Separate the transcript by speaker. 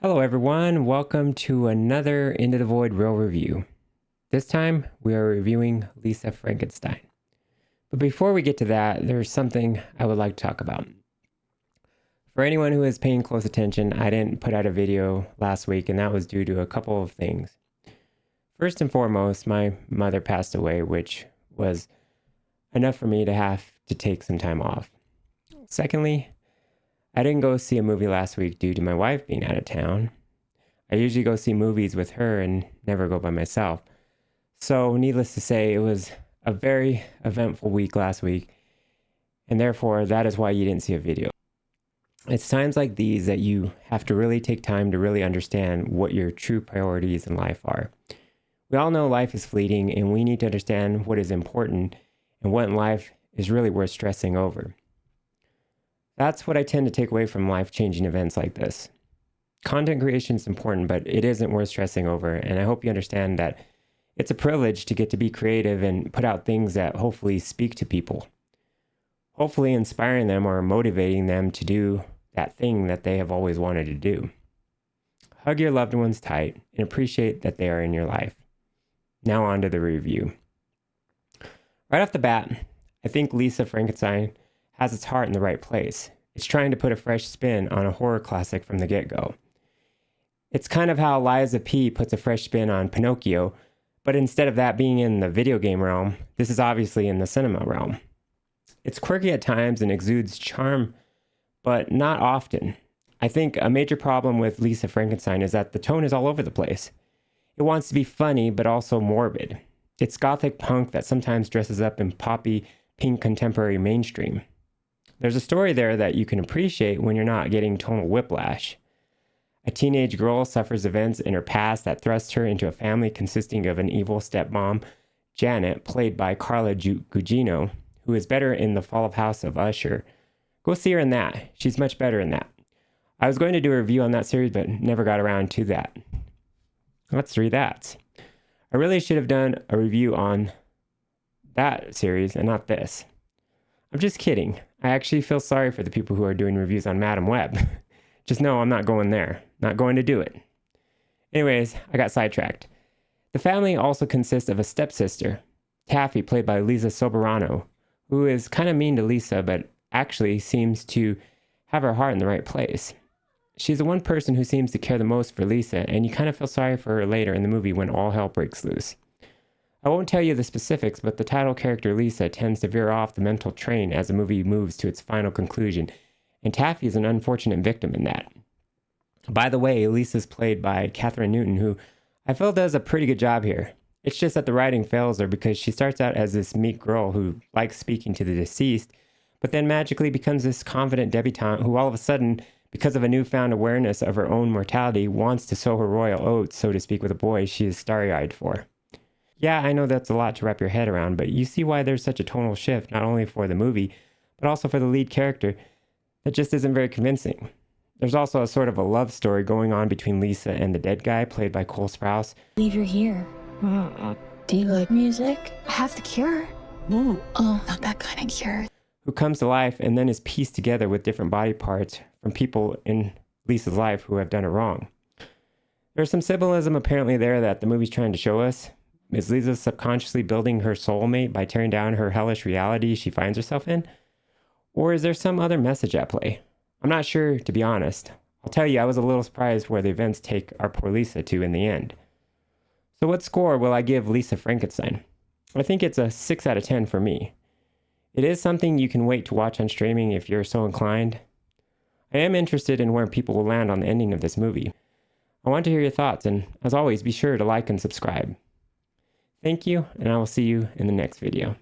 Speaker 1: Hello everyone, welcome to another Into the Void Real review. This time we are reviewing Lisa Frankenstein. But before we get to that, there's something I would like to talk about. For anyone who is paying close attention, I didn't put out a video last week, and that was due to a couple of things. First and foremost, my mother passed away, which was enough for me to have to take some time off. Secondly, I didn't go see a movie last week due to my wife being out of town. I usually go see movies with her and never go by myself. So needless to say, it was a very eventful week last week, and therefore that is why you didn't see a video. It's times like these that you have to really take time to really understand what your true priorities in life are. We all know life is fleeting, and we need to understand what is important and what in life is really worth stressing over. That's what I tend to take away from life-changing events like this. Content creation is important, but it isn't worth stressing over, and I hope you understand that it's a privilege to get to be creative and put out things that hopefully speak to people. Hopefully inspiring them or motivating them to do that thing that they have always wanted to do. Hug your loved ones tight and appreciate that they are in your life. Now on to the review. Right off the bat, I think Lisa Frankenstein has its heart in the right place. It's trying to put a fresh spin on a horror classic from the get-go. It's kind of how Liza P. puts a fresh spin on Pinocchio, but instead of that being in the video game realm, this is obviously in the cinema realm. It's quirky at times and exudes charm, but not often. I think a major problem with Lisa Frankenstein is that the tone is all over the place. It wants to be funny, but also morbid. It's gothic punk that sometimes dresses up in poppy, pink contemporary mainstream. There's a story there that you can appreciate when you're not getting tonal whiplash. A teenage girl suffers events in her past that thrust her into a family consisting of an evil stepmom, Janet, played by Carla Gugino, who is better in The Fall of House of Usher. Go see her in that. She's much better in that. I was going to do a review on that series, but never got around to that. That's three that's. I really should have done a review on that series and not this. I'm just kidding. I actually feel sorry for the people who are doing reviews on Madam Web. Just know I'm not going there. Not going to do it. Anyways, I got sidetracked. The family also consists of a stepsister, Taffy, played by Lisa Soberano, who is kind of mean to Lisa, but actually seems to have her heart in the right place. She's the one person who seems to care the most for Lisa, and you kind of feel sorry for her later in the movie when all hell breaks loose. I won't tell you the specifics, but the title character Lisa tends to veer off the mental train as the movie moves to its final conclusion, and Taffy is an unfortunate victim in that. By the way, Lisa's played by Catherine Newton, who I feel does a pretty good job here. It's just that the writing fails her because she starts out as this meek girl who likes speaking to the deceased, but then magically becomes this confident debutante who all of a sudden, because of a newfound awareness of her own mortality, wants to sow her royal oats, so to speak, with a boy she is starry-eyed for. Yeah, I know that's a lot to wrap your head around, but you see why there's such a tonal shift, not only for the movie, but also for the lead character, that just isn't very convincing. There's also a sort of a love story going on between Lisa and the dead guy, played by Cole Sprouse.
Speaker 2: I believe you're here. Do you like music? I have the cure. Ooh. Oh, not that kind of cure.
Speaker 1: Who comes to life and then is pieced together with different body parts from people in Lisa's life who have done her wrong. There's some symbolism apparently there that the movie's trying to show us. Is Lisa subconsciously building her soulmate by tearing down her hellish reality she finds herself in? Or is there some other message at play? I'm not sure, to be honest. I'll tell you, I was a little surprised where the events take our poor Lisa to in the end. So what score will I give Lisa Frankenstein? I think it's a 6 out of 10 for me. It is something you can wait to watch on streaming if you're so inclined. I am interested in where people will land on the ending of this movie. I want to hear your thoughts, and as always, be sure to like and subscribe. Thank you, and I will see you in the next video.